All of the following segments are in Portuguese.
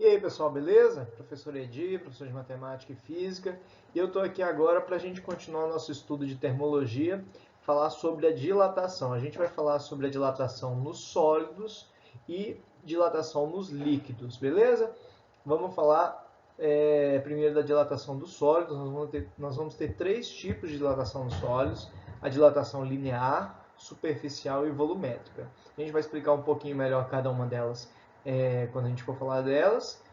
E aí pessoal, beleza? Professor Edi, professor de Matemática e Física, e eu estou aqui agora para a gente continuar o nosso estudo de termologia, falar sobre a dilatação. A gente vai falar sobre a dilatação nos sólidos e dilatação nos líquidos, beleza? Vamos falar primeiro da dilatação dos sólidos. Nós vamos ter três tipos de dilatação nos sólidos: a dilatação linear, superficial e volumétrica. A gente vai explicar um pouquinho melhor cada uma delas quando a gente for falar delas.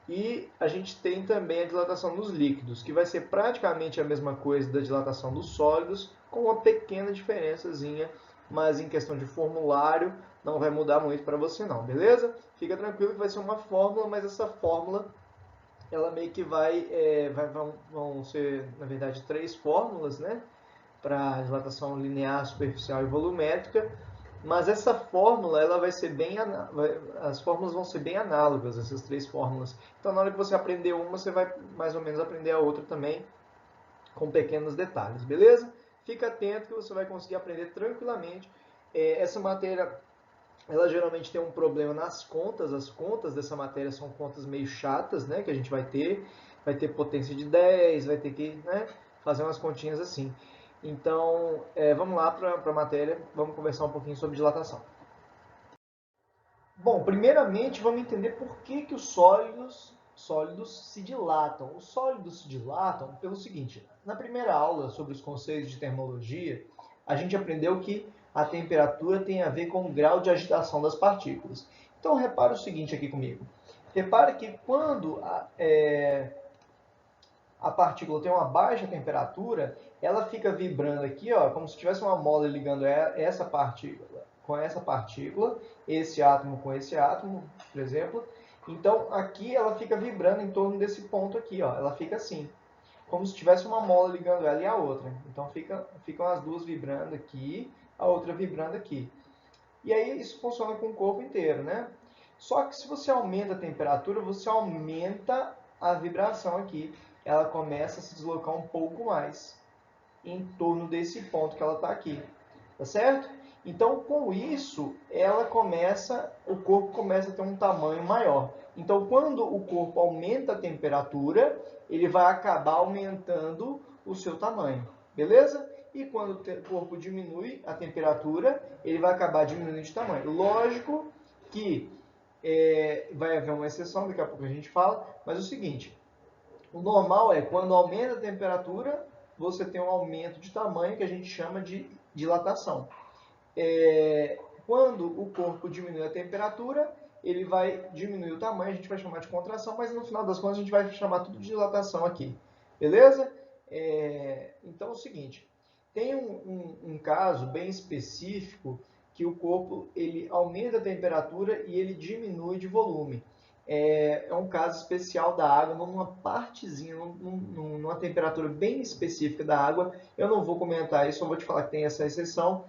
E a gente tem também a dilatação nos líquidos, que vai ser praticamente a mesma coisa da dilatação dos sólidos, com uma pequena diferençazinha, mas em questão de formulário não vai mudar muito para você não, beleza? Fica tranquilo que vai ser uma fórmula, mas essa fórmula ela meio que vão ser, na verdade, três fórmulas, né? Para dilatação linear, superficial e volumétrica, mas essa fórmula ela vai ser as fórmulas vão ser bem análogas, essas três fórmulas. Então na hora que você aprender uma, você vai mais ou menos aprender a outra também, com pequenos detalhes, beleza? Fica atento que você vai conseguir aprender tranquilamente. Essa matéria ela geralmente tem um problema nas contas. As contas dessa matéria são contas meio chatas, né? Que a gente vai ter potência de 10, vai ter que, né, fazer umas continhas assim. Então, vamos lá para a matéria, vamos conversar um pouquinho sobre dilatação. Bom, primeiramente vamos entender por que os sólidos se dilatam. Os sólidos se dilatam pelo seguinte: na primeira aula sobre os conceitos de termologia, a gente aprendeu que a temperatura tem a ver com o grau de agitação das partículas. Então, repara o seguinte aqui comigo. Repara que quando a partícula tem uma baixa temperatura, ela fica vibrando aqui, ó, como se tivesse uma mola ligando essa partícula com essa partícula, esse átomo com esse átomo, por exemplo. Então, aqui ela fica vibrando em torno desse ponto aqui, ó. Ela fica assim, como se tivesse uma mola ligando ela e a outra. Então, ficam as duas vibrando aqui, a outra vibrando aqui. E aí isso funciona com o corpo inteiro, né? Só que se você aumenta a temperatura, você aumenta a vibração aqui. Ela começa a se deslocar um pouco mais em torno desse ponto que ela está aqui, tá certo? Então, com isso, o corpo começa a ter um tamanho maior. Então, quando o corpo aumenta a temperatura, ele vai acabar aumentando o seu tamanho, beleza? E quando o corpo diminui a temperatura, ele vai acabar diminuindo de tamanho. Lógico que vai haver uma exceção, daqui a pouco a gente fala, mas é o seguinte: o normal é quando aumenta a temperatura, você tem um aumento de tamanho que a gente chama de dilatação. Quando o corpo diminui a temperatura, ele vai diminuir o tamanho, a gente vai chamar de contração, mas no final das contas a gente vai chamar tudo de dilatação aqui. Beleza? Então é o seguinte: tem um caso bem específico que o corpo ele aumenta a temperatura e ele diminui de volume. É um caso especial da água, numa partezinha, numa temperatura bem específica da água. Eu não vou comentar isso, só vou te falar que tem essa exceção.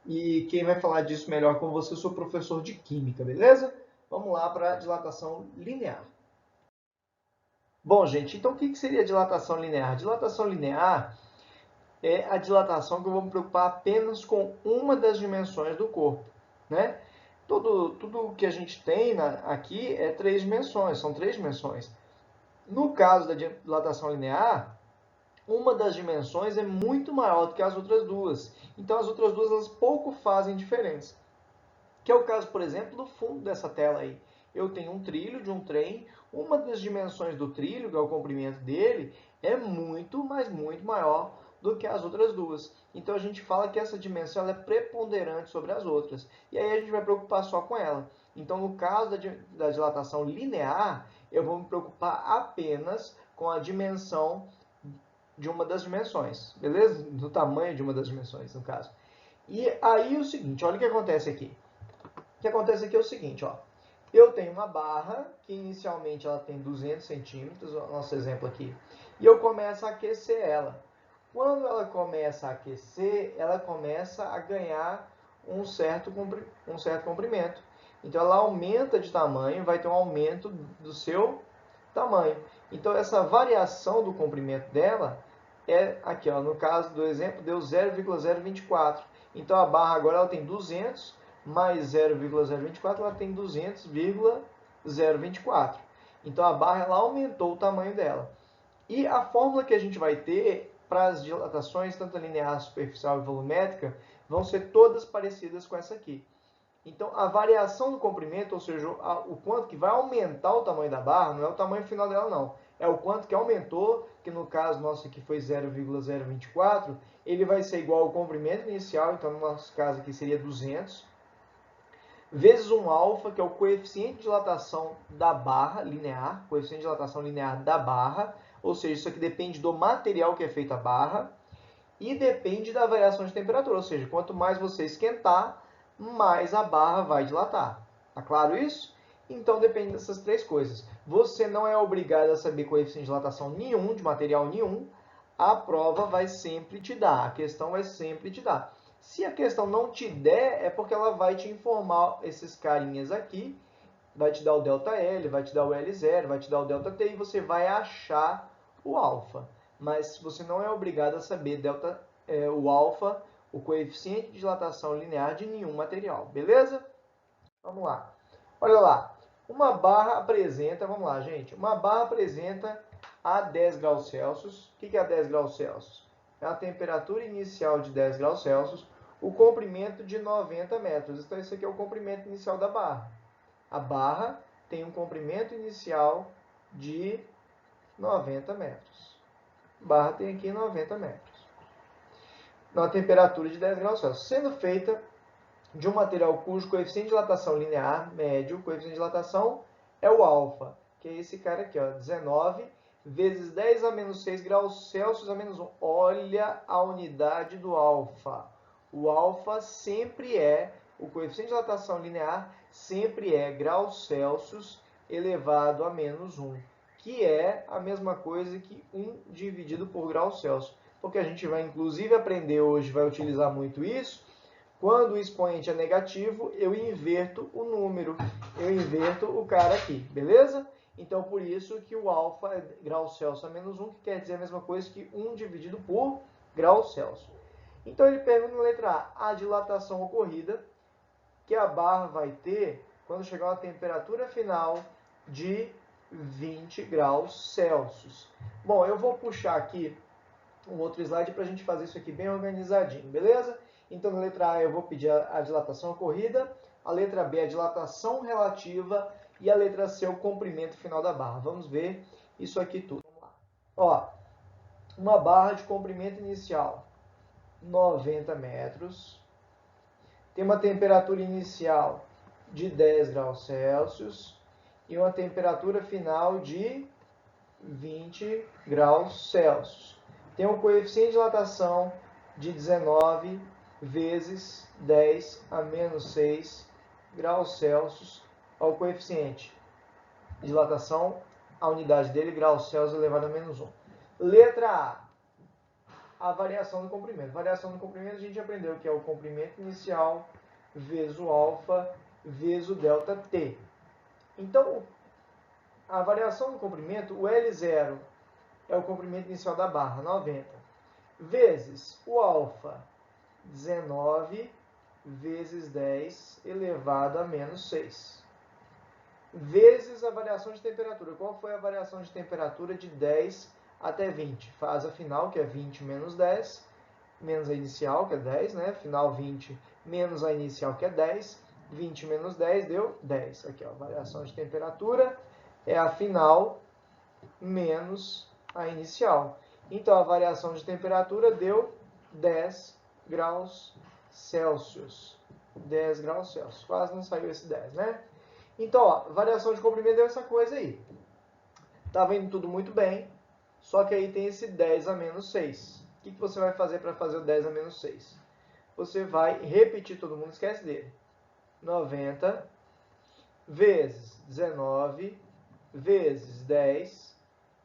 E quem vai falar disso melhor com você é o seu professor de Química, beleza? Vamos lá para a dilatação linear. Bom, gente, então o que seria dilatação linear? Dilatação linear é a dilatação que eu vou me preocupar apenas com uma das dimensões do corpo, né? Tudo que a gente tem aqui é três dimensões, são três dimensões. No caso da dilatação linear, uma das dimensões é muito maior do que as outras duas. Então, as outras duas elas pouco fazem diferença. Que é o caso, por exemplo, do fundo dessa tela aí. Eu tenho um trilho de um trem, uma das dimensões do trilho, que é o comprimento dele, é muito, mas muito maior do que as outras duas. Então a gente fala que essa dimensão ela é preponderante sobre as outras. E aí a gente vai preocupar só com ela. Então no caso da dilatação linear, eu vou me preocupar apenas com a dimensão de uma das dimensões, beleza? Do tamanho de uma das dimensões, no caso. E aí o seguinte, olha o que acontece aqui. O que acontece aqui é o seguinte, ó. Eu tenho uma barra que inicialmente ela tem 200 centímetros, o nosso exemplo aqui, e eu começo a aquecer ela. Quando ela começa a aquecer, ela começa a ganhar um certo comprimento. Então ela aumenta de tamanho, vai ter um aumento do seu tamanho. Então essa variação do comprimento dela é aqui, ó, no caso do exemplo deu 0,024. Então a barra agora ela tem 200 mais 0,024, ela tem 200,024. Então a barra ela aumentou o tamanho dela. E a fórmula que a gente vai ter para as dilatações, tanto linear, superficial e volumétrica, vão ser todas parecidas com essa aqui. Então, a variação do comprimento, ou seja, o quanto que vai aumentar o tamanho da barra, não é o tamanho final dela, não. É o quanto que aumentou, que no caso nosso aqui foi 0,024, ele vai ser igual ao comprimento inicial, então no nosso caso aqui seria 200, vezes um alfa, que é o coeficiente de dilatação da barra linear, coeficiente de dilatação linear da barra, ou seja, isso aqui depende do material que é feita a barra, e depende da variação de temperatura, ou seja, quanto mais você esquentar, mais a barra vai dilatar. Tá claro isso? Então depende dessas três coisas. Você não é obrigado a saber coeficiente de dilatação nenhum, de material nenhum. A prova vai sempre te dar, a questão vai sempre te dar. Se a questão não te der, é porque ela vai te informar esses carinhas aqui, vai te dar o ΔL, vai te dar o L0, vai te dar o ΔT e você vai achar o alfa. Mas você não é obrigado a saber o alfa, o coeficiente de dilatação linear de nenhum material, beleza? Vamos lá. Olha lá, uma barra apresenta, vamos lá, gente, uma barra apresenta a 10 graus Celsius. O que é a 10 graus Celsius? É a temperatura inicial de 10 graus Celsius, o comprimento de 90 metros. Então, esse aqui é o comprimento inicial da barra. A barra tem um comprimento inicial de 90 metros. A barra tem aqui 90 metros. Na temperatura de 10 graus Celsius, sendo feita de um material cujo coeficiente de dilatação linear médio, o coeficiente de dilatação é o alfa, que é esse cara aqui, ó, 19 vezes 10 a menos 6 graus Celsius a menos 1. Olha a unidade do alfa. O alfa sempre é, o coeficiente de dilatação linear sempre é graus Celsius elevado a menos 1, que é a mesma coisa que 1 dividido por graus Celsius. Porque a gente vai inclusive aprender hoje, vai utilizar muito isso. Quando o expoente é negativo, eu inverto o número, eu inverto o cara aqui, beleza? Então, por isso que o alfa é graus Celsius a menos 1, que quer dizer a mesma coisa que 1 dividido por graus Celsius. Então, ele pergunta na letra A, a dilatação ocorrida, que a barra vai ter quando chegar a uma temperatura final de 20 graus Celsius. Bom, eu vou puxar aqui um outro slide para a gente fazer isso aqui bem organizadinho, beleza? Então, na letra A eu vou pedir a dilatação ocorrida, a letra B a dilatação relativa e a letra C o comprimento final da barra. Vamos ver isso aqui tudo. Vamos lá. Ó, uma barra de comprimento inicial, 90 metros, tem uma temperatura inicial de 10 graus Celsius e uma temperatura final de 20 graus Celsius. Tem um coeficiente de dilatação de 19 vezes 10 a menos 6 graus Celsius ao coeficiente de dilatação, a unidade dele, graus Celsius elevado a menos 1. Letra A, a variação do comprimento. Variação do comprimento a gente aprendeu que é o comprimento inicial vezes o alfa vezes o ΔT. Então, a variação do comprimento, o L0 é o comprimento inicial da barra, 90, vezes o alfa, 19 vezes 10 elevado a menos 6, vezes a variação de temperatura. Qual foi a variação de temperatura de 10 até 20? Faz a final, que é 20 menos 10, menos a inicial, que é 10, né? Final 20 menos a inicial, que é 10. 20 menos 10 deu 10. Aqui, ó, a variação de temperatura é a final menos a inicial. Então, a variação de temperatura deu 10 graus Celsius. 10 graus Celsius. Quase não saiu esse 10, né? Então, ó, variação de comprimento deu essa coisa aí. Estava indo tudo muito bem, só que aí tem esse 10 a menos 6. O que você vai fazer para fazer o 10 a menos 6? Você vai repetir, todo mundo esquece dele. 90 vezes 19 vezes 10.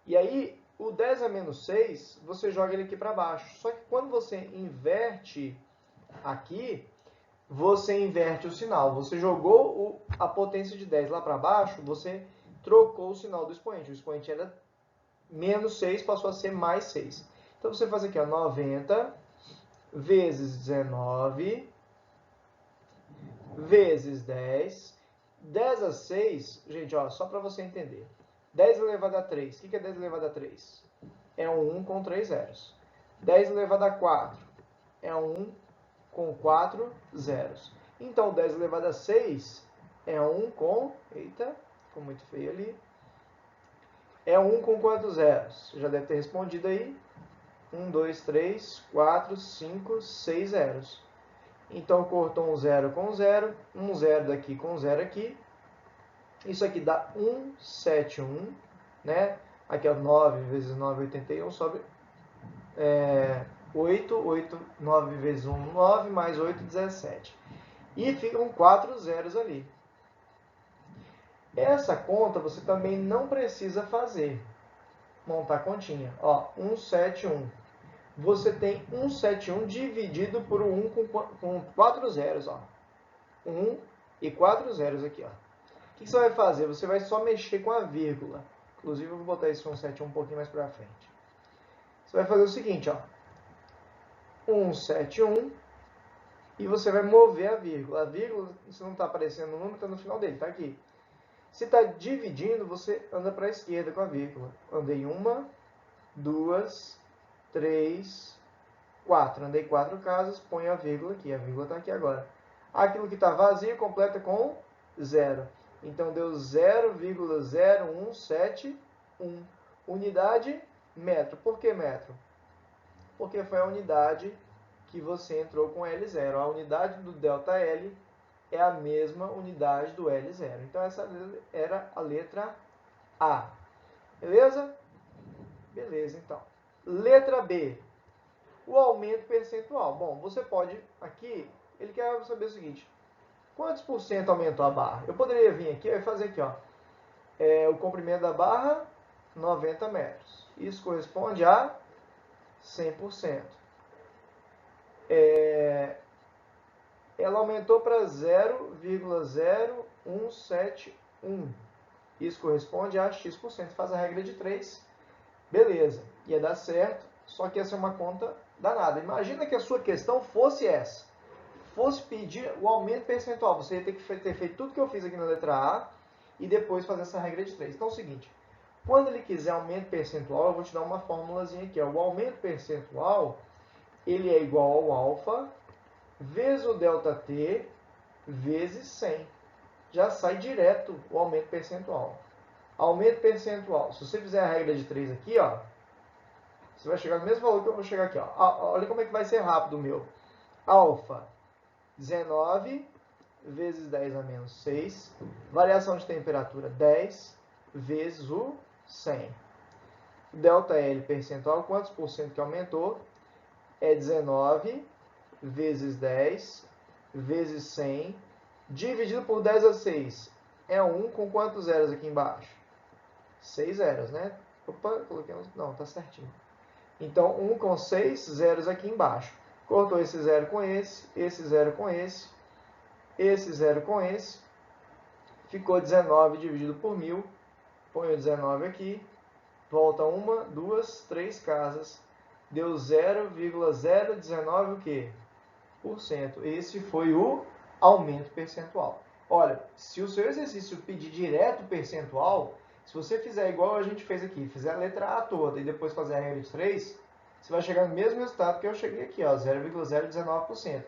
E aí, o 10 a menos 6, você joga ele aqui para baixo. Só que quando você inverte aqui, você inverte o sinal. Você jogou a potência de 10 lá para baixo, você trocou o sinal do expoente. O expoente era menos 6, passou a ser mais 6. Então, você faz aqui, ó, 90 vezes 19 vezes 10. 10 a 6, gente, ó, só para você entender. 10 elevado a 3. O que é 10 elevado a 3? É um 1 com 3 zeros. 10 elevado a 4 é um 1 com 4 zeros. Então, 10 elevado a 6 é 1 com... Eita, ficou muito feio ali. É 1 com quantos zeros? Você já deve ter respondido aí. 1, 2, 3, 4, 5, 6 zeros. Então, cortou um zero com zero. Um zero daqui com zero aqui. Isso aqui dá 171, né? Aqui, ó, 9 vezes 9, 81, sobre 8. 8, 9 vezes 1, 9, mais 8, 17. E ficam 4 zeros ali. Essa conta você também não precisa fazer. Montar a continha. Ó, 171. Você tem 171 dividido por 1 com 4 zeros. Ó. 1 e 4 zeros aqui. Ó. O que você vai fazer? Você vai só mexer com a vírgula. Inclusive, eu vou botar esse 171 um pouquinho mais para frente. Você vai fazer o seguinte, ó. 171 e você vai mover a vírgula. A vírgula, se não está aparecendo no número, está no final dele, está aqui. Se está dividindo, você anda para a esquerda com a vírgula. Andei 1, 2, 3, 4. Andei 4 casas, põe a vírgula aqui. A vírgula está aqui agora. Aquilo que está vazio, completa com 0. Então, deu 0,0171. Unidade, metro. Por que metro? Porque foi a unidade que você entrou com L0. A unidade do ΔL é a mesma unidade do L0. Então, essa era a letra A. Beleza? Beleza, então. Letra B. O aumento percentual. Bom, você pode, aqui, ele quer saber o seguinte. Quantos por cento aumentou a barra? Eu poderia vir aqui e fazer aqui, ó. O comprimento da barra, 90 metros. Isso corresponde a 100%. Ela aumentou para 0,0171. Isso corresponde a X%. Faz a regra de 3. Beleza. Ia dar certo, só que essa é uma conta danada. Imagina que a sua questão fosse essa. Fosse pedir o aumento percentual. Você ia ter que ter feito tudo que eu fiz aqui na letra A e depois fazer essa regra de 3. Então é o seguinte. Quando ele quiser aumento percentual, eu vou te dar uma formulazinha aqui. Ó. O aumento percentual, ele é igual ao alfa vezes o ΔT vezes 100. Já sai direto o aumento percentual. Aumento percentual. Se você fizer a regra de 3 aqui, ó, você vai chegar no mesmo valor que eu vou chegar aqui. Ó. Olha como é que vai ser rápido o meu. Alfa, 19 vezes 10 a menos 6. Variação de temperatura, 10 vezes o 100. ΔL percentual, quantos por cento que aumentou? É 19 vezes 10 vezes 100, dividido por 10 a 6. É 1 com quantos zeros aqui embaixo? 6 zeros, né? Opa, coloquei um... Não, tá certinho. Então, 1 com 6 zeros aqui embaixo. Cortou esse zero com esse zero com esse zero com esse. Ficou 19 dividido por 1000. Põe o 19 aqui. Volta 1, 2, 3 casas. Deu 0,019 o quê? Esse foi o aumento percentual. Olha, se o seu exercício pedir direto percentual, se você fizer igual a gente fez aqui, fizer a letra A toda e depois fazer a regra de 3, você vai chegar no mesmo resultado que eu cheguei aqui, 0,019%.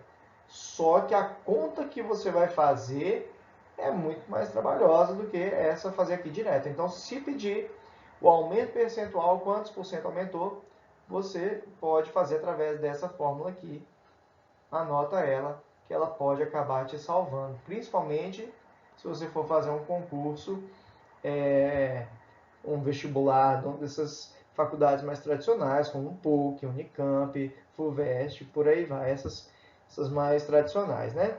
Só que a conta que você vai fazer é muito mais trabalhosa do que essa fazer aqui direto. Então, se pedir o aumento percentual, quantos por cento aumentou, você pode fazer através dessa fórmula aqui. Anota ela, que ela pode acabar te salvando. Principalmente se você for fazer um concurso, um vestibular, dessas faculdades mais tradicionais, como o PUC, Unicamp, FUVEST, por aí vai, essas mais tradicionais, né?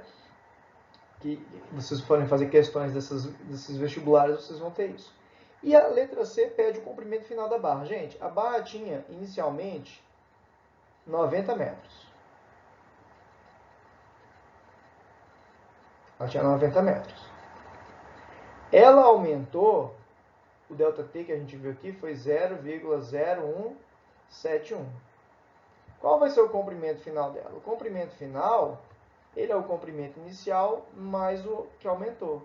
Que vocês forem fazer questões desses vestibulares, vocês vão ter isso. E a letra C pede o comprimento final da barra. Gente, a barra tinha inicialmente 90 metros. Ela tinha 90 metros. Ela aumentou, o ΔT que a gente viu aqui foi 0,0171. Qual vai ser o comprimento final dela? O comprimento final, ele é o comprimento inicial mais o que aumentou.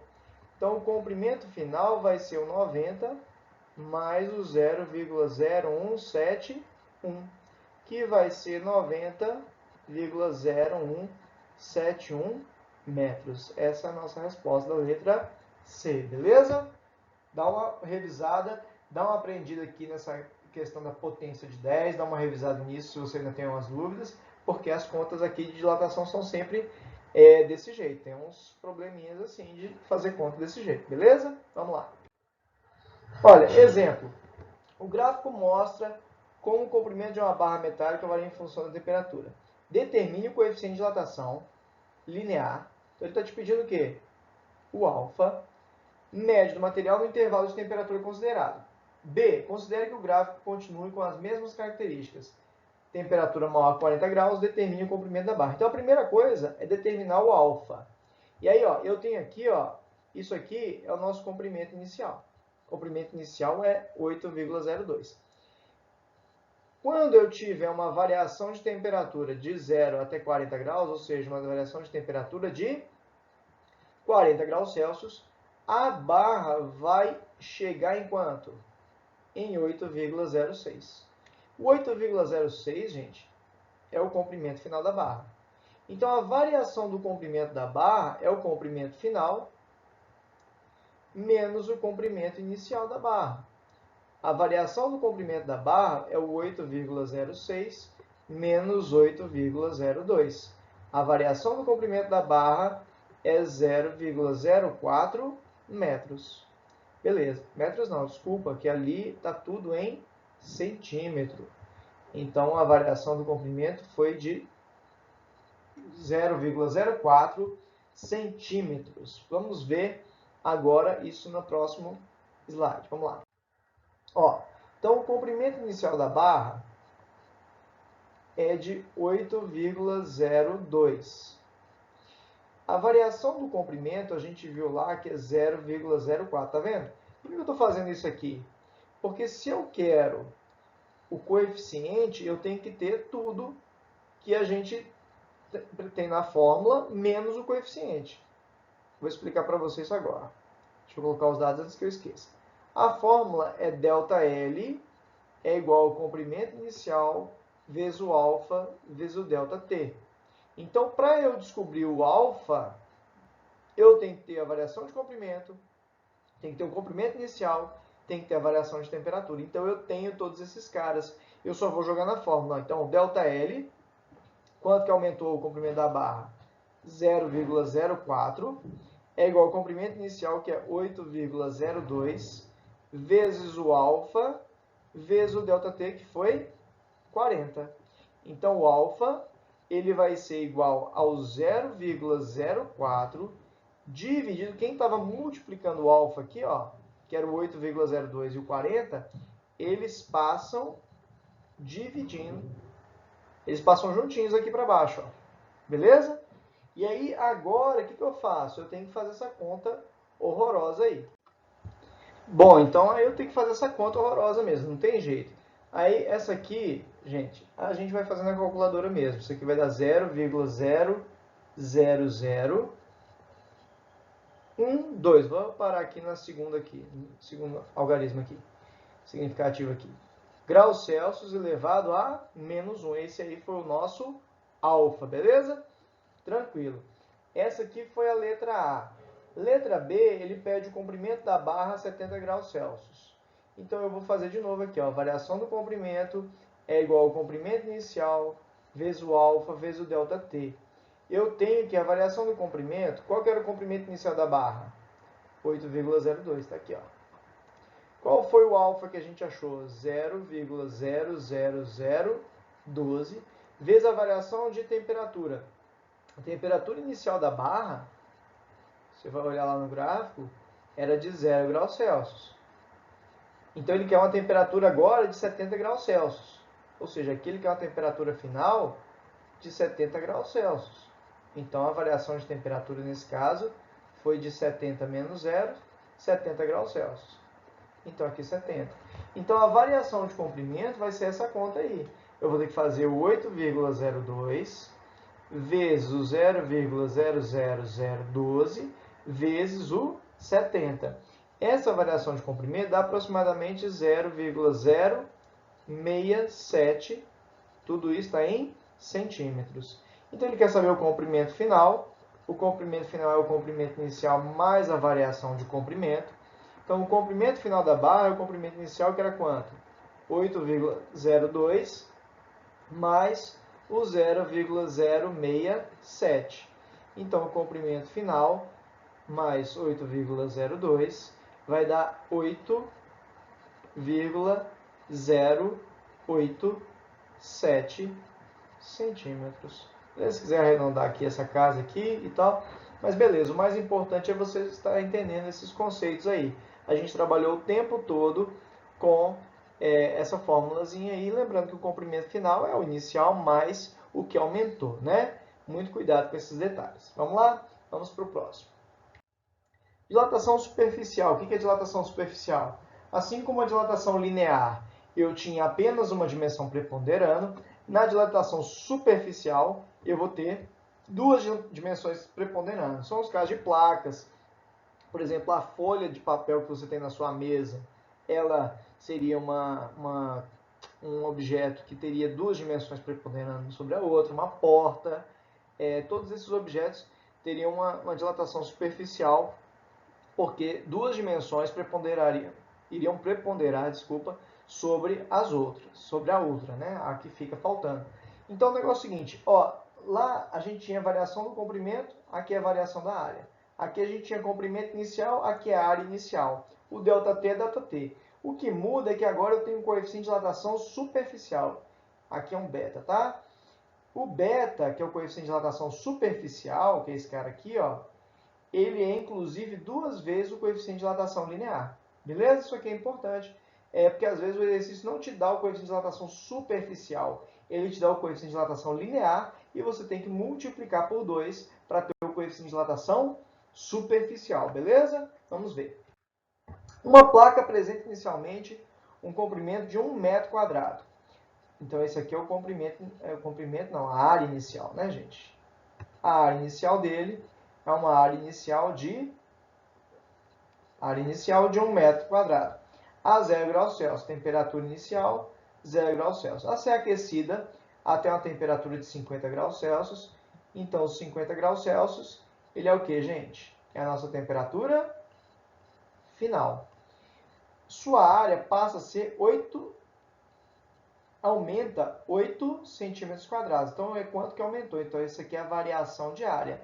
Então, o comprimento final vai ser o 90 mais o 0,0171, que vai ser 90,0171 metros. Essa é a nossa resposta da letra C, beleza? Dá uma revisada, dá uma aprendida aqui nessa questão da potência de 10, dá uma revisada nisso se você ainda tem umas dúvidas, porque as contas aqui de dilatação são sempre desse jeito. Tem uns probleminhas assim de fazer conta desse jeito, beleza? Vamos lá. Olha, exemplo. O gráfico mostra como o comprimento de uma barra metálica varia em função da temperatura. Determine o coeficiente de dilatação linear. Então ele está te pedindo o quê? O alfa médio do material no intervalo de temperatura considerado. B. Considere que o gráfico continue com as mesmas características. Temperatura maior que 40 graus, determine o comprimento da barra. Então a primeira coisa é determinar o alfa. E aí, ó, eu tenho aqui, ó, isso aqui é o nosso comprimento inicial. O comprimento inicial é 8,02. Quando eu tiver uma variação de temperatura de 0 até 40 graus, ou seja, uma variação de temperatura de 40 graus Celsius, a barra vai chegar em quanto? Em 8,06. O 8,06, gente, é o comprimento final da barra. Então, a variação do comprimento da barra é o comprimento final menos o comprimento inicial da barra. A variação do comprimento da barra é o 8,06 menos 8,02. A variação do comprimento da barra é 0,04 metros. Beleza. Metros não, desculpa, que ali está tudo em centímetro. Então, a variação do comprimento foi de 0,04 centímetros. Vamos ver agora isso no próximo slide. Vamos lá. Ó, então, o comprimento inicial da barra é de 8,02. A variação do comprimento, a gente viu lá que é 0,04, tá vendo? Por que eu estou fazendo isso aqui? Porque se eu quero o coeficiente, eu tenho que ter tudo que a gente tem na fórmula, menos o coeficiente. Vou explicar para vocês isso agora. Deixa eu colocar os dados antes que eu esqueça. A fórmula é ΔL é igual ao comprimento inicial vezes o alfa vezes o ΔT. Então, para eu descobrir o alfa, eu tenho que ter a variação de comprimento, tem que ter o comprimento inicial, tem que ter a variação de temperatura. Então, eu tenho todos esses caras. Eu só vou jogar na fórmula. Então, ΔL, quanto que aumentou o comprimento da barra? 0,04, é igual ao comprimento inicial, que é 8,02, vezes o alfa, vezes o ΔT, que foi 40. Então, o alfa ele vai ser igual ao 0,04 dividido, quem estava multiplicando o alfa aqui, ó, que era o 8,02 e o 40, eles passam dividindo, eles passam juntinhos aqui para baixo, ó. Beleza? E aí, agora, o que eu faço? Eu tenho que fazer essa conta horrorosa aí. Bom, então aí eu tenho que fazer essa conta horrorosa mesmo, não tem jeito. Aí, essa aqui, gente, a gente vai fazer na calculadora mesmo. Isso aqui vai dar 0,0012. Vou parar aqui na segunda aqui, no segundo algarismo aqui, significativo aqui. Graus Celsius elevado a menos 1. Esse aí foi o nosso alfa, beleza? Tranquilo. Essa aqui foi a letra A. Letra B, ele pede o comprimento da barra a 70 graus Celsius. Então, eu vou fazer de novo aqui, ó. A variação do comprimento é igual ao comprimento inicial vezes o alfa vezes o ΔT. Eu tenho que a variação do comprimento, qual que era o comprimento inicial da barra? 8,02, está aqui, ó. Qual foi o alfa que a gente achou? 0,00012 vezes a variação de temperatura. A temperatura inicial da barra, você vai olhar lá no gráfico, era de 0 graus Celsius. Então, ele quer uma temperatura agora de 70 graus Celsius. Ou seja, aqui ele quer uma temperatura final de 70 graus Celsius. Então, a variação de temperatura nesse caso foi de 70 menos 0, 70 graus Celsius. Então, aqui 70. Então, a variação de comprimento vai ser essa conta aí. Eu vou ter que fazer o 8,02 vezes o 0,00012 vezes o 70. Essa variação de comprimento dá aproximadamente 0,067, tudo isso está em centímetros. Então ele quer saber o comprimento final. O comprimento final é o comprimento inicial mais a variação de comprimento. Então o comprimento final da barra é o comprimento inicial, que era quanto? 8,02 mais o 0,067. Então o comprimento final mais 8,02 vai dar 8,087 centímetros. Se quiser arredondar aqui essa casa aqui e tal, mas beleza, o mais importante é você estar entendendo esses conceitos aí. A gente trabalhou o tempo todo com essa fórmulazinha aí, lembrando que o comprimento final é o inicial mais o que aumentou, né? Muito cuidado com esses detalhes. Vamos lá? Vamos para o próximo. Dilatação superficial. O que é dilatação superficial? Assim como a dilatação linear, eu tinha apenas uma dimensão preponderando, na dilatação superficial eu vou ter duas dimensões preponderando. São os casos de placas. Por exemplo, a folha de papel que você tem na sua mesa, ela seria um objeto que teria duas dimensões preponderando sobre a outra, uma porta. Todos esses objetos teriam uma dilatação superficial, porque duas dimensões iriam preponderar, sobre as outras, sobre a outra, né? A que fica faltando. Então o negócio é o seguinte, ó, lá a gente tinha variação do comprimento, aqui é a variação da área. Aqui a gente tinha comprimento inicial, aqui é a área inicial. O ΔT é ΔT. O que muda é que agora eu tenho um coeficiente de dilatação superficial. Aqui é um beta, tá? O beta, que é o coeficiente de dilatação superficial, que é esse cara aqui, ó, ele é inclusive duas vezes o coeficiente de dilatação linear. Beleza? Isso aqui é importante. Porque às vezes o exercício não te dá o coeficiente de dilatação superficial. Ele te dá o coeficiente de dilatação linear e você tem que multiplicar por 2 para ter o coeficiente de dilatação superficial. Beleza? Vamos ver. Uma placa apresenta inicialmente um comprimento de 1 metro quadrado. Então esse aqui é o comprimento, a área inicial, né, gente? A área inicial dele é uma área inicial de 1 metro quadrado. A 0 graus Celsius, temperatura inicial, 0 graus Celsius. A ser aquecida até uma temperatura de 50 graus Celsius. Então, os 50 graus Celsius, ele é o que, gente? É a nossa temperatura final. Sua área passa a ser aumenta 8 centímetros quadrados. Então, é quanto que aumentou? Então, isso aqui é a variação de área.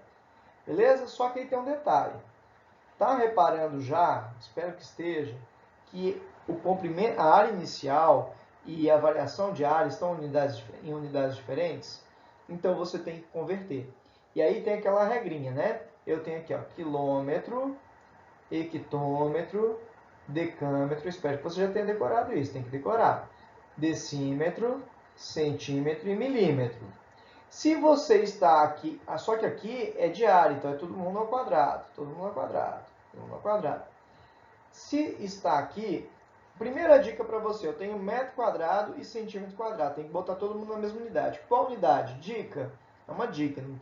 Beleza? Só que aí tem um detalhe. Tá reparando já, espero que esteja, que o comprimento, a área inicial e a variação de área estão em unidades diferentes? Então, você tem que converter. E aí tem aquela regrinha, né? Eu tenho aqui, ó, quilômetro, hectômetro, decâmetro. Espero que você já tenha decorado isso, tem que decorar. Decímetro, centímetro e milímetro. Se você está aqui, só que aqui é de área, então é todo mundo ao quadrado, todo mundo ao quadrado, todo mundo ao quadrado. Se está aqui, primeira dica para você, eu tenho metro quadrado e centímetro quadrado, tem que botar todo mundo na mesma unidade. Qual unidade? Dica, é uma dica, não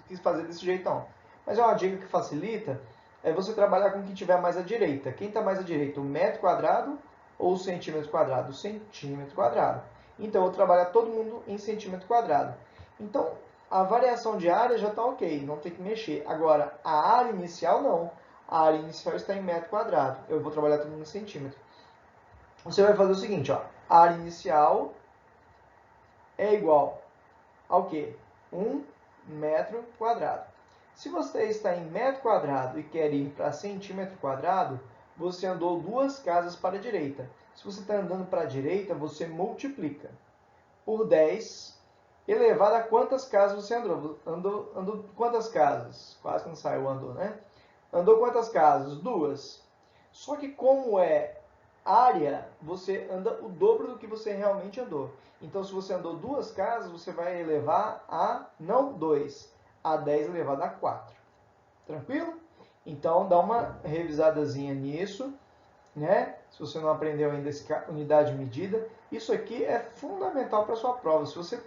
quis fazer desse jeitão. Mas é uma dica que facilita, é você trabalhar com quem tiver mais à direita. Quem está mais à direita, o metro quadrado ou o centímetro quadrado? O centímetro quadrado. Então, eu vou trabalhar todo mundo em centímetro quadrado. Então, a variação de área já está ok, não tem que mexer. Agora, a área inicial não. A área inicial está em metro quadrado. Eu vou trabalhar todo mundo em centímetro. Você vai fazer o seguinte, ó. A área inicial é igual ao quê? 1 metro quadrado. Se você está em metro quadrado e quer ir para centímetro quadrado, você andou duas casas para a direita. Se você está andando para a direita, você multiplica por 10 elevado a quantas casas você andou. Andou quantas casas? Quase que não saiu andou, né? Andou quantas casas? 2. Só que como é área, você anda o dobro do que você realmente andou. Então, se você andou 2 casas, você vai elevar a, não 2, a 10 elevado a 4. Tranquilo? Então, dá uma revisadazinha nisso, né? Se você não aprendeu ainda essa unidade de medida, isso aqui é fundamental para a sua prova. Se você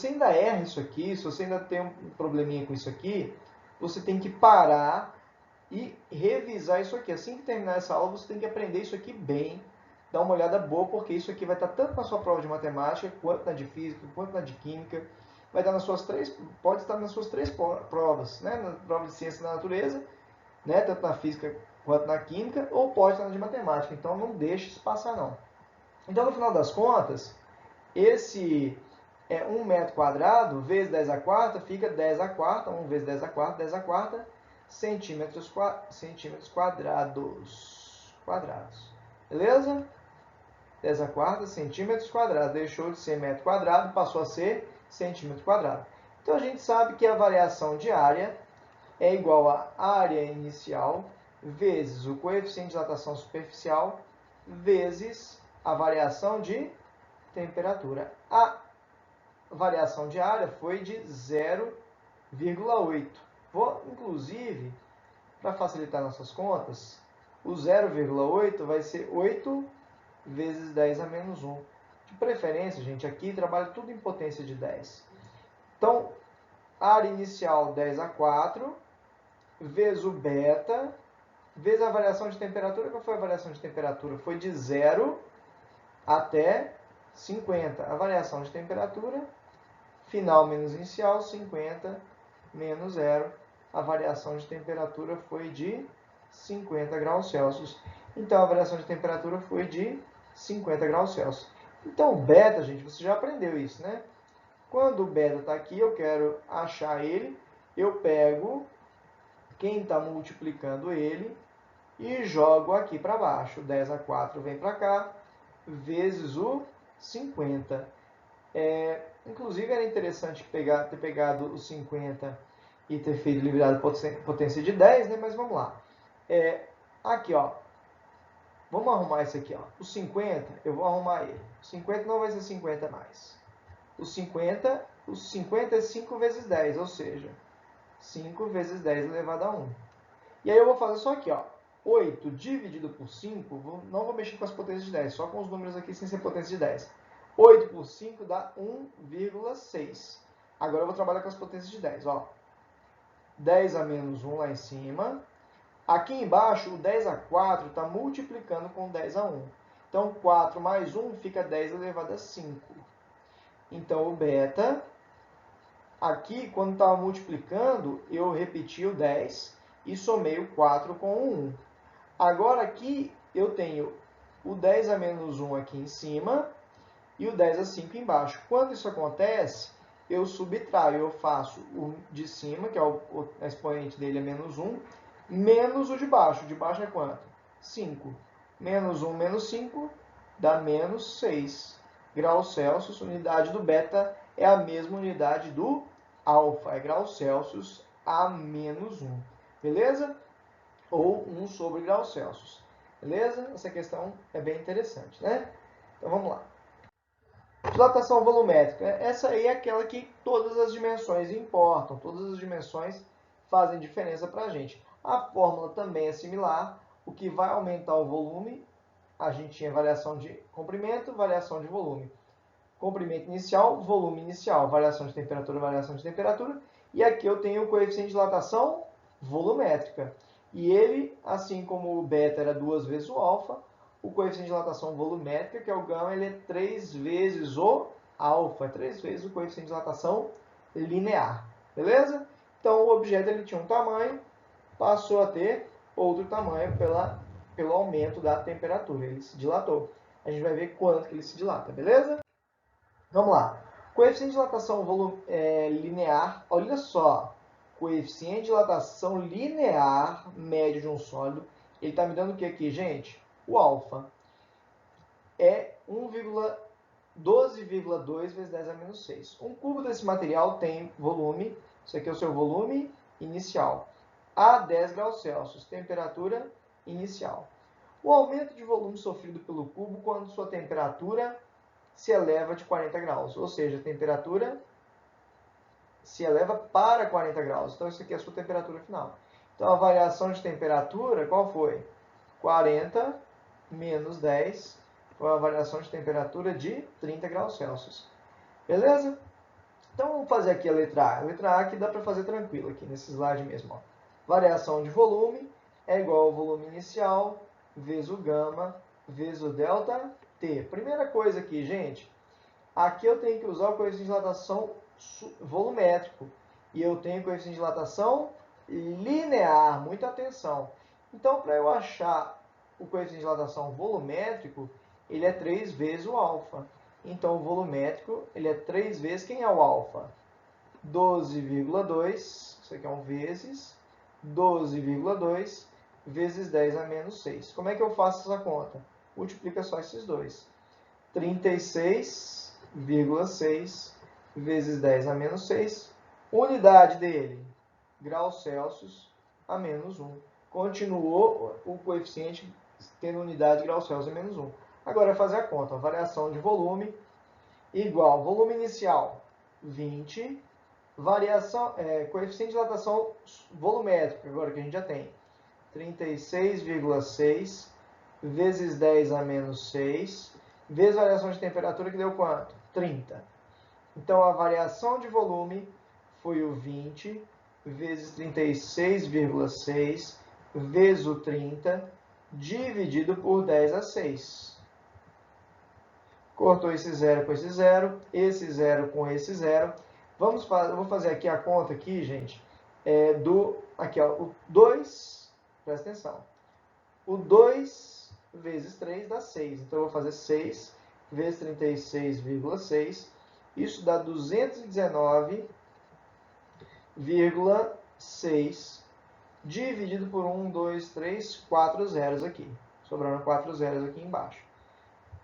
ainda erra isso aqui, se você ainda tem um probleminha com isso aqui, você tem que parar e revisar isso aqui. Assim que terminar essa aula, você tem que aprender isso aqui bem, dar uma olhada boa, porque isso aqui vai estar tanto na sua prova de matemática, quanto na de física, quanto na de química. Vai estar nas suas pode estar nas suas três provas, né? Na prova de ciência da natureza, né? Tanto na física quanto na química, ou pode estar na de matemática. Então não deixe isso passar não. Então no final das contas, esse 1 metro quadrado vezes 10 a quarta fica 10 a quarta, 1 vezes 10 a quarta, 10 a quarta, centímetros quadrados. Beleza? 10 a quarta, centímetros quadrados. Deixou de ser metro quadrado, passou a ser centímetro quadrado. Então a gente sabe que a variação de área é igual a área inicial vezes o coeficiente de dilatação superficial vezes a variação de temperatura. A variação de área foi de 0,8. Vou, inclusive, para facilitar nossas contas, o 0,8 vai ser 8 vezes 10 a menos 1. De preferência, gente, aqui trabalha tudo em potência de 10. Então, área inicial 10 a 4, vezes o beta, vezes a variação de temperatura. Qual foi a variação de temperatura? Foi de 0 até 50. A variação de temperatura, final menos inicial, 50 menos 0. A variação de temperatura foi de 50 graus Celsius. Então, a variação de temperatura foi de 50 graus Celsius. Então, o beta, gente, você já aprendeu isso, né? Quando o beta está aqui, eu quero achar ele, eu pego quem está multiplicando ele e jogo aqui para baixo. 10 a 4 vem para cá, vezes o 50. Inclusive, era interessante ter pegado o 50 e ter feito liberado potência de 10, né? Mas vamos lá. Aqui, ó. Vamos arrumar esse aqui, ó. O 50, eu vou arrumar ele. O 50 não vai ser 50 mais. O 50 é 5 vezes 10, ou seja, 5 vezes 10 elevado a 1. E aí eu vou fazer só aqui, ó. 8 dividido por 5, não vou mexer com as potências de 10, só com os números aqui sem ser potência de 10. 8 por 5 dá 1,6. Agora eu vou trabalhar com as potências de 10, ó. 10 a menos 1 lá em cima. Aqui embaixo, o 10 a 4 está multiplicando com 10 a 1. Então, 4 mais 1 fica 10 elevado a 5. Então, o beta, aqui, quando estava multiplicando, eu repeti o 10 e somei o 4 com o 1. Agora, aqui, eu tenho o 10 a menos 1 aqui em cima e o 10 a 5 embaixo. Quando isso acontece, eu subtraio, eu faço o de cima, que é o expoente dele é menos 1, menos o de baixo. O de baixo é quanto? 5. Menos 1 menos 5 dá menos 6 graus Celsius. Unidade do beta é a mesma unidade do alfa, é graus Celsius a menos 1. Beleza? Ou 1 sobre graus Celsius. Beleza? Essa questão é bem interessante, né? Então vamos lá. Dilatação volumétrica. Essa aí é aquela que todas as dimensões importam, todas as dimensões fazem diferença para a gente. A fórmula também é similar. O que vai aumentar o volume, a gente tinha variação de comprimento, variação de volume. Comprimento inicial, volume inicial, variação de temperatura, variação de temperatura. E aqui eu tenho o coeficiente de dilatação volumétrica. E ele, assim como o beta era 2 vezes o alfa, o coeficiente de dilatação volumétrica, que é o gama, ele é 3 vezes o alfa, 3 vezes o coeficiente de dilatação linear. Beleza? Então, o objeto ele tinha um tamanho, passou a ter outro tamanho pelo aumento da temperatura. Ele se dilatou. A gente vai ver quanto que ele se dilata, beleza? Vamos lá. Coeficiente de dilatação linear, olha só. Coeficiente de dilatação linear médio de um sólido. Ele está me dando o que aqui, gente? O alfa. É 12,2 vezes 10 a menos 6. Um cubo desse material tem volume, isso aqui é o seu volume inicial, a 10 graus Celsius, temperatura inicial. O aumento de volume sofrido pelo cubo quando sua temperatura se eleva de 40 graus, ou seja, a temperatura se eleva para 40 graus. Então, isso aqui é a sua temperatura final. Então, a variação de temperatura, qual foi? 40 menos 10, foi uma variação de temperatura de 30 graus Celsius. Beleza? Então, vamos fazer aqui a letra A. A letra A aqui dá para fazer tranquilo, aqui nesse slide mesmo. Ó. Variação de volume é igual ao volume inicial vezes o gama vezes o delta T. Primeira coisa aqui, gente, aqui eu tenho que usar o coeficiente de dilatação volumétrico e eu tenho coeficiente de dilatação linear, muita atenção. Então, para eu achar o coeficiente de dilatação volumétrico, ele é 3 vezes o alfa. Então, o volumétrico, ele é 3 vezes, quem é o alfa? 12,2, isso aqui é um vezes, 12,2 vezes 10 a menos 6. Como é que eu faço essa conta? Multiplica só esses dois. 36,6 vezes 10 a menos 6. Unidade dele, graus Celsius a menos 1. Continuou o coeficiente tendo unidade de graus Celsius a menos 1. Agora é fazer a conta. A variação de volume igual volume inicial, 20. Coeficiente de dilatação volumétrica, agora que a gente já tem. 36,6 vezes 10 a menos 6, vezes variação de temperatura, que deu quanto? 30. Então, a variação de volume foi o 20 vezes 36,6 vezes o 30, dividido por 10 a 6. Cortou esse zero com esse zero com esse zero. Eu vou fazer aqui a conta aqui, gente, aqui, ó, o 2, presta atenção, o 2 vezes 3 dá 6, então eu vou fazer 6 vezes 36,6, isso dá 219,6, dividido por 1, 2, 3, 4 zeros aqui, sobrando 4 zeros aqui embaixo.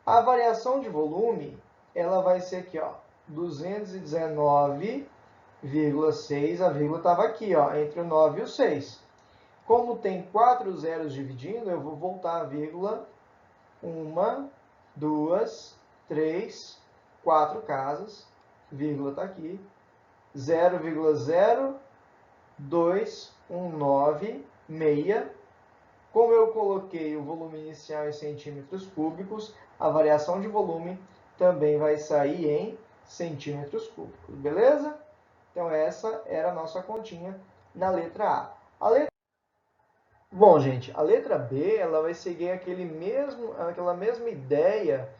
A variação de volume, ela vai ser aqui, ó, 219,6, a vírgula estava aqui, ó, entre o 9 e o 6. Como tem 4 zeros dividindo, eu vou voltar a vírgula, 1, 2, 3, 4 casas, vírgula está aqui, 0,0219,6. Como eu coloquei o volume inicial em centímetros cúbicos, a variação de volume também vai sair em centímetros cúbicos, beleza? Então, essa era a nossa continha na letra A. Bom, gente, a letra B, ela vai seguir aquela mesma ideia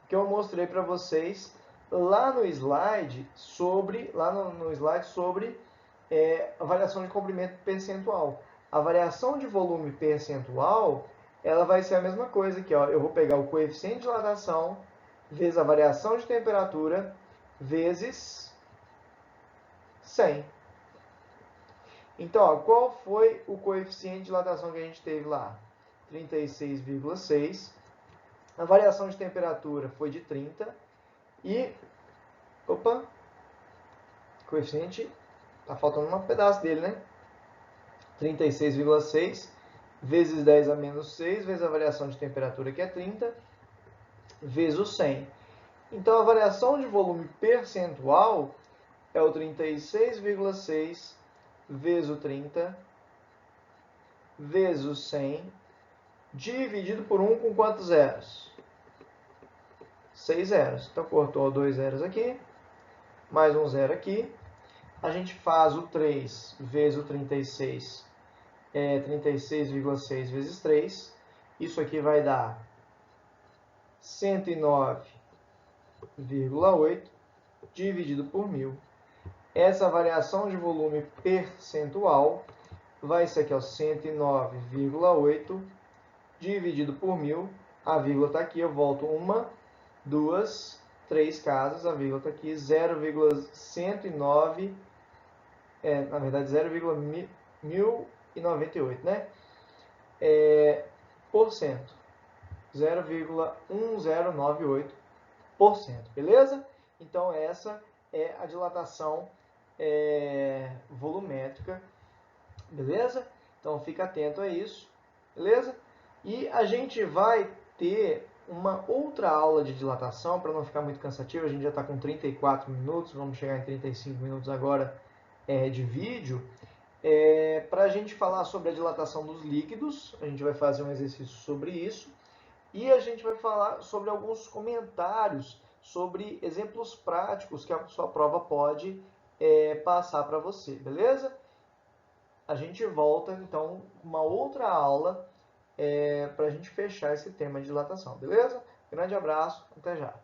que eu mostrei para vocês lá no slide sobre, a variação de comprimento percentual. A variação de volume percentual, ela vai ser a mesma coisa aqui, ó. Eu vou pegar o coeficiente de dilatação vezes a variação de temperatura vezes 100. Então, ó, qual foi o coeficiente de dilatação que a gente teve lá? 36,6. A variação de temperatura foi de 30. E, coeficiente, tá faltando um pedaço dele, né? 36,6 vezes 10 a menos 6, vezes a variação de temperatura, que é 30, vezes o 100. Então, a variação de volume percentual é o 36,6 vezes o 30, vezes o 100, dividido por 1 com quantos zeros? 6 zeros. Então, cortou 2 zeros aqui, mais um zero aqui. A gente faz o 3 vezes o 36, 36,6 vezes 3. Isso aqui vai dar 109,8 dividido por 1000. Essa variação de volume percentual vai ser aqui, ó, 109,8 dividido por 1000. A vírgula está aqui, eu volto 1, 2, 3 casas, a vírgula está aqui, 0,109, na verdade 0,1098, né? Por cento. 0,1098%, beleza? Então, essa é a dilatação volumétrica, beleza? Então, fica atento a isso, beleza? E a gente vai ter uma outra aula de dilatação, para não ficar muito cansativo, a gente já está com 34 minutos, vamos chegar em 35 minutos agora de vídeo, para a gente falar sobre a dilatação dos líquidos, a gente vai fazer um exercício sobre isso, e a gente vai falar sobre alguns comentários, sobre exemplos práticos que a sua prova pode passar para você, beleza? a gente volta então com uma outra aula para a gente fechar esse tema de dilatação, beleza? Grande abraço, até já.